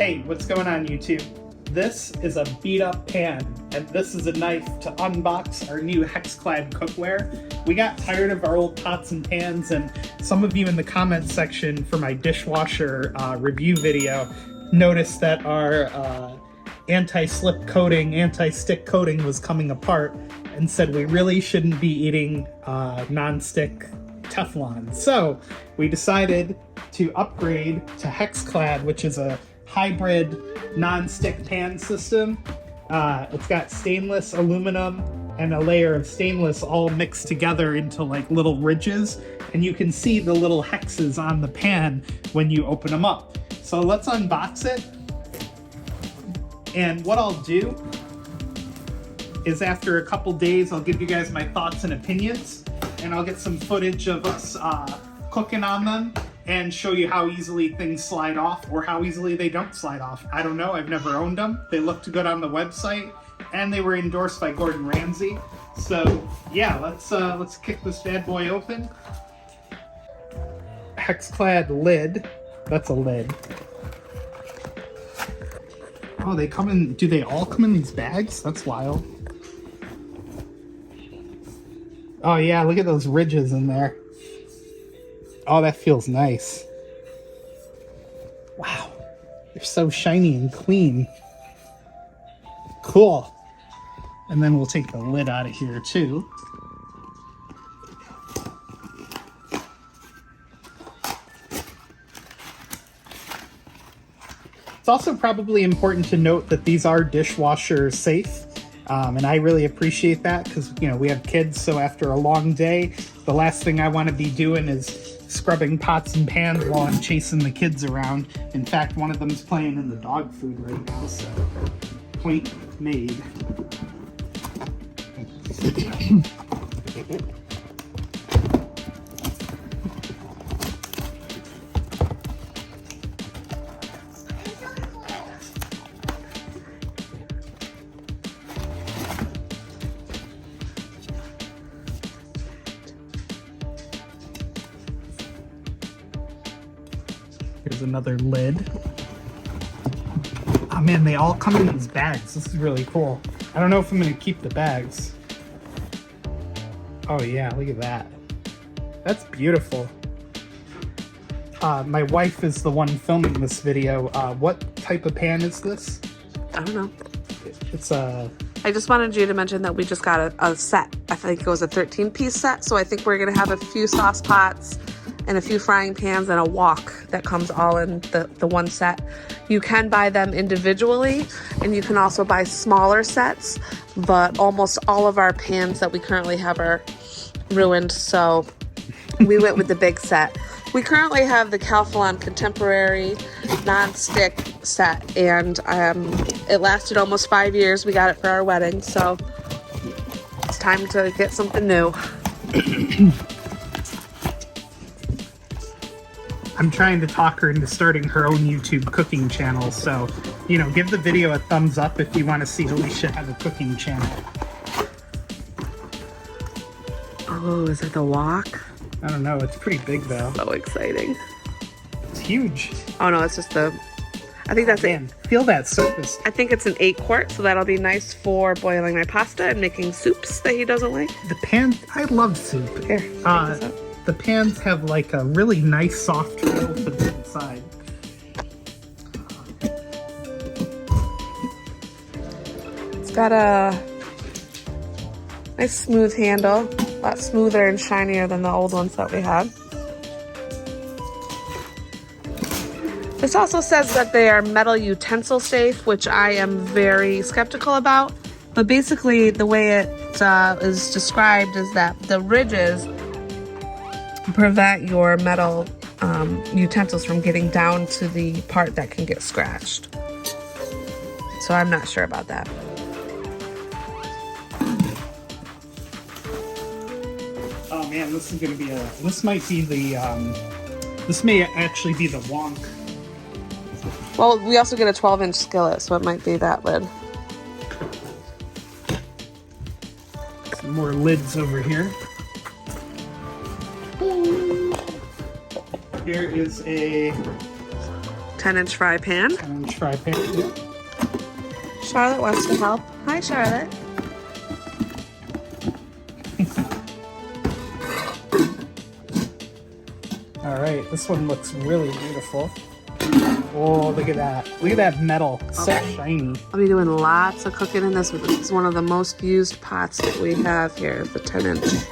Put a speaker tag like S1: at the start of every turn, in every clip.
S1: Hey, what's going on YouTube? This is a beat up pan, and this is a knife to unbox our new Hexclad cookware. We got tired of our old pots and pans, and some of you in the comments section for my dishwasher review video noticed that our anti-slip coating, anti-stick coating was coming apart and said we really shouldn't be eating non-stick Teflon. So we decided to upgrade to Hexclad, which is a hybrid non-stick pan system. It's got stainless, aluminum, and a layer of stainless all mixed together into like little ridges, and you can see the little hexes on the pan when you open them up. So let's unbox it, and what I'll do is after a couple days I'll give you guys my thoughts and opinions, and I'll get some footage of us cooking on them and show you how easily things slide off or how easily they don't slide off. I don't know, I've never owned them. They looked good on the website and they were endorsed by Gordon Ramsay. So yeah, let's kick this bad boy open. Hexclad lid, that's a lid. Oh, they come in, do they all come in these bags? That's wild. Oh yeah, look at those ridges in there. Oh, that feels nice. Wow, they're so shiny and clean. Cool. And then we'll take the lid out of here too. It's also probably important to note that these are dishwasher safe. And I really appreciate that because, you know, we have kids, so after a long day, the last thing I want to be doing is scrubbing pots and pans while I'm chasing the kids around. In fact, one of them's playing in the dog food right now, so point made. Here's another lid. Oh man, they all come in these bags. This is really cool. I don't know if I'm gonna keep the bags. Oh yeah, look at that. That's beautiful. My wife is the one filming this video. What type of pan is this?
S2: I don't know.
S1: It's a...
S2: I just wanted you to mention that we just got a set. I think it was a 13-piece set, so I think we're gonna have a few sauce pots and a few frying pans and a wok that comes all in the one set. You can buy them individually, and you can also buy smaller sets, but almost all of our pans that we currently have are ruined, so we went with the big set. We currently have the Calphalon Contemporary non-stick set, and it lasted almost 5 years. We got it for our wedding, so it's time to get something new.
S1: I'm trying to talk her into starting her own YouTube cooking channel, so, you know, give the video a thumbs up if you want to see Alicia have a cooking channel.
S2: Oh, is it the wok?
S1: I don't know, it's pretty big though.
S2: So exciting.
S1: It's huge.
S2: Oh no, it's just I think that's
S1: Man, feel that surface.
S2: I think it's an 8-quart, so that'll be nice for boiling my pasta and making soups that he doesn't like.
S1: The pan, I love soup.
S2: Here,
S1: the pans have like a really nice soft feel to the inside.
S2: It's got a nice smooth handle, a lot smoother and shinier than the old ones that we had. This also says that they are metal utensil safe, which I am very skeptical about. But basically the way it is described is that the ridges prevent your metal utensils from getting down to the part that can get scratched. So I'm not sure about that.
S1: Oh man, this is gonna be this might be the, this may actually be the wonk.
S2: Well, we also get a 12-inch skillet, so it might be that lid.
S1: Some more lids over here. Here is a
S2: 10-inch fry pan.
S1: 10-inch fry pan. Yeah.
S2: Charlotte wants to help. Hi, Charlotte.
S1: All right, this one looks really beautiful. Oh, look at that. Look at that metal. It's so shiny.
S2: I'll be doing lots of cooking in this one. This is one of the most used pots that we have here, the 10-inch.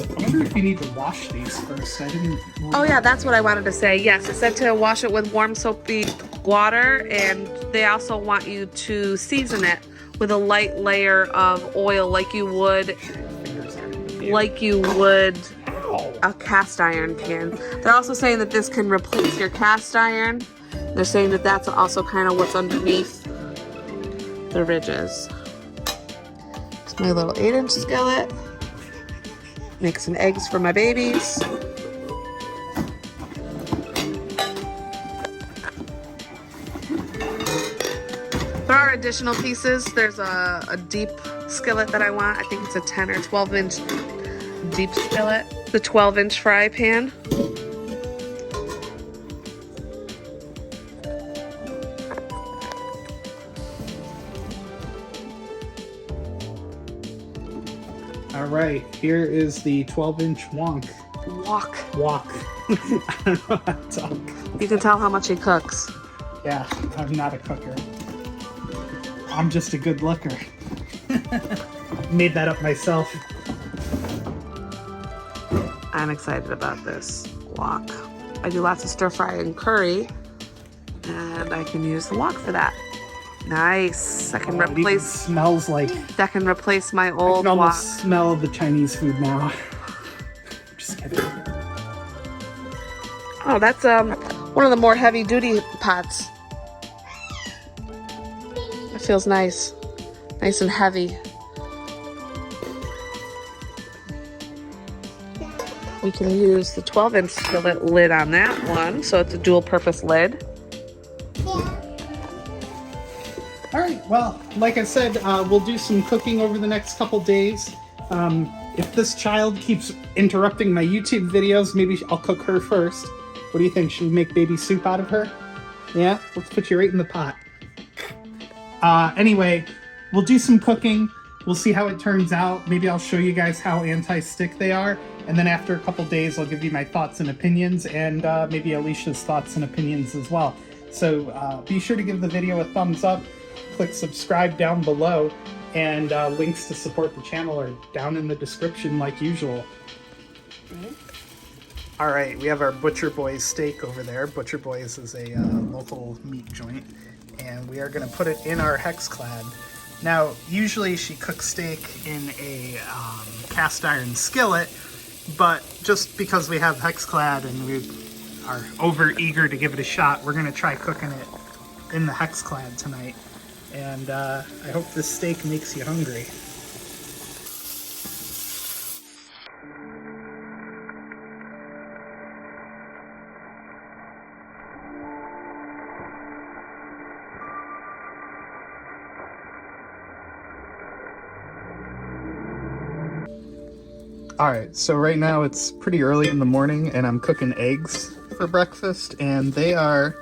S1: I wonder if you need to wash these first. I didn't.
S2: Oh yeah, that's what I wanted to say. Yes, it said to wash it with warm soapy water, and they also want you to season it with a light layer of oil like you would a cast iron pan. They're also saying that this can replace your cast iron. They're saying that that's also kind of what's underneath the ridges. It's my little 8-inch skillet. Make some eggs for my babies. There are additional pieces. There's a deep skillet that I want. I think it's a 10 or 12-inch deep skillet. The 12-inch fry pan.
S1: All right, here is the 12-inch wonk.
S2: Walk.
S1: I don't know how to talk.
S2: You can tell how much he cooks.
S1: Yeah, I'm not a cooker. I'm just a good looker. Made that up myself.
S2: I'm excited about this wok. I do lots of stir fry and curry, and I can use the wok for that. Nice. I can
S1: It even
S2: replace.
S1: smells like.
S2: That can replace my
S1: I
S2: old
S1: can
S2: wok.
S1: almost smell the Chinese food now. Just kidding.
S2: Oh, that's one of the more heavy duty pots. It feels nice. Nice and heavy. We can use the 12-inch skillet lid on that one, so it's a dual purpose lid.
S1: All right, well, like I said, we'll do some cooking over the next couple days. If this child keeps interrupting my YouTube videos, maybe I'll cook her first. What do you think? Should we make baby soup out of her? Yeah? Let's put you right in the pot. Anyway, we'll do some cooking. We'll see how it turns out. Maybe I'll show you guys how anti-stick they are. And then after a couple days, I'll give you my thoughts and opinions, and maybe Alicia's thoughts and opinions as well. So be sure to give the video a thumbs up. Click subscribe down below, and links to support the channel are down in the description like usual. All right, we have our Butcher Boys steak over there. Butcher Boys is a local meat joint, and we are going to put it in our Hexclad. Now, usually she cooks steak in a cast iron skillet, but just because we have Hexclad and we are over eager to give it a shot, we're going to try cooking it in the Hexclad tonight. And I hope this steak makes you hungry. Alright, so right now it's pretty early in the morning and I'm cooking eggs for breakfast, and they are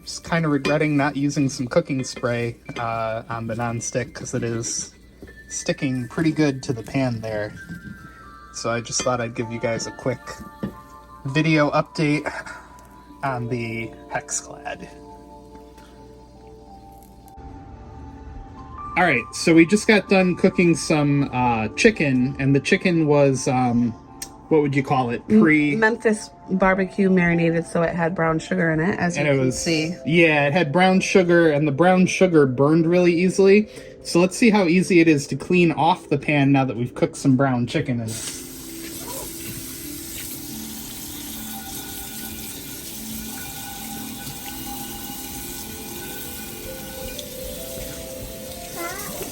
S1: just kind of regretting not using some cooking spray on the nonstick because it is sticking pretty good to the pan there. So I just thought I'd give you guys a quick video update on the Hexclad. All right, so we just got done cooking some chicken, and the chicken was, what would you call it?
S2: Memphis barbecue marinated, so it had brown sugar in it, as you can see.
S1: Yeah, it had brown sugar, and the brown sugar burned really easily. So let's see how easy it is to clean off the pan now that we've cooked some brown chicken in it.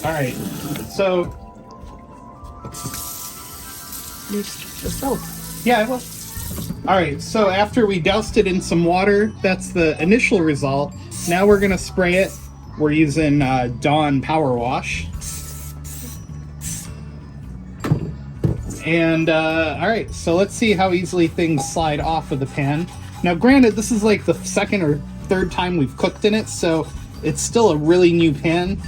S1: All right, so
S2: The soap.
S1: yeah, I will. All right, so after we doused it in some water, that's the initial result. Now we're gonna spray it. We're using Dawn Power Wash. And all right, so let's see how easily things slide off of the pan. Now, granted, this is like the second or third time we've cooked in it, so it's still a really new pan.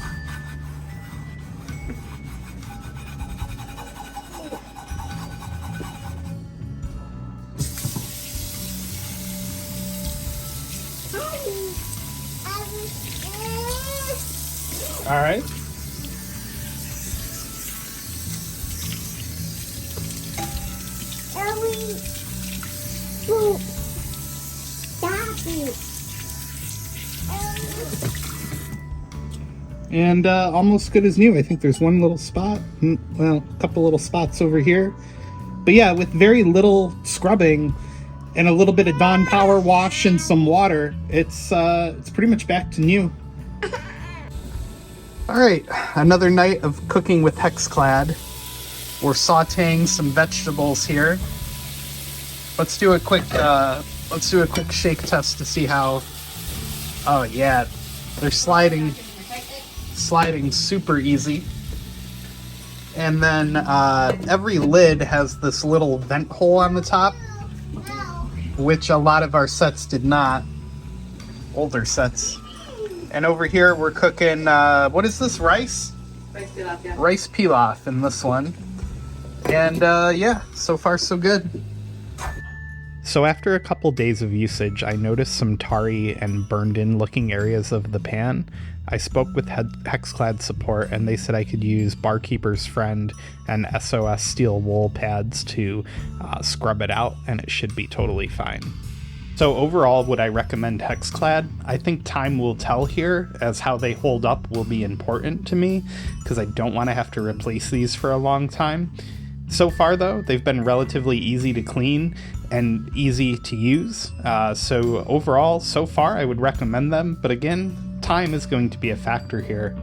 S1: All right. And almost good as new. I think there's one little spot, well, a couple little spots over here. But yeah, with very little scrubbing and a little bit of Dawn power wash and some water, it's pretty much back to new. All right, another night of cooking with Hexclad. We're sautéing some vegetables here. Let's do a quick shake test to see how. Oh yeah, they're sliding super easy. And then every lid has this little vent hole on the top, which a lot of our sets did not. Older sets. And over here we're cooking, what is this, rice?
S2: Rice pilaf, yeah.
S1: Rice pilaf in this one. And yeah, so far so good. So after a couple days of usage, I noticed some tarry and burned in looking areas of the pan. I spoke with Hexclad support and they said I could use Barkeeper's Friend and SOS steel wool pads to scrub it out, and it should be totally fine. So overall, would I recommend Hexclad? I think time will tell here, as how they hold up will be important to me, because I don't want to have to replace these for a long time. So far though, they've been relatively easy to clean and easy to use. So overall, so far I would recommend them, but again, time is going to be a factor here.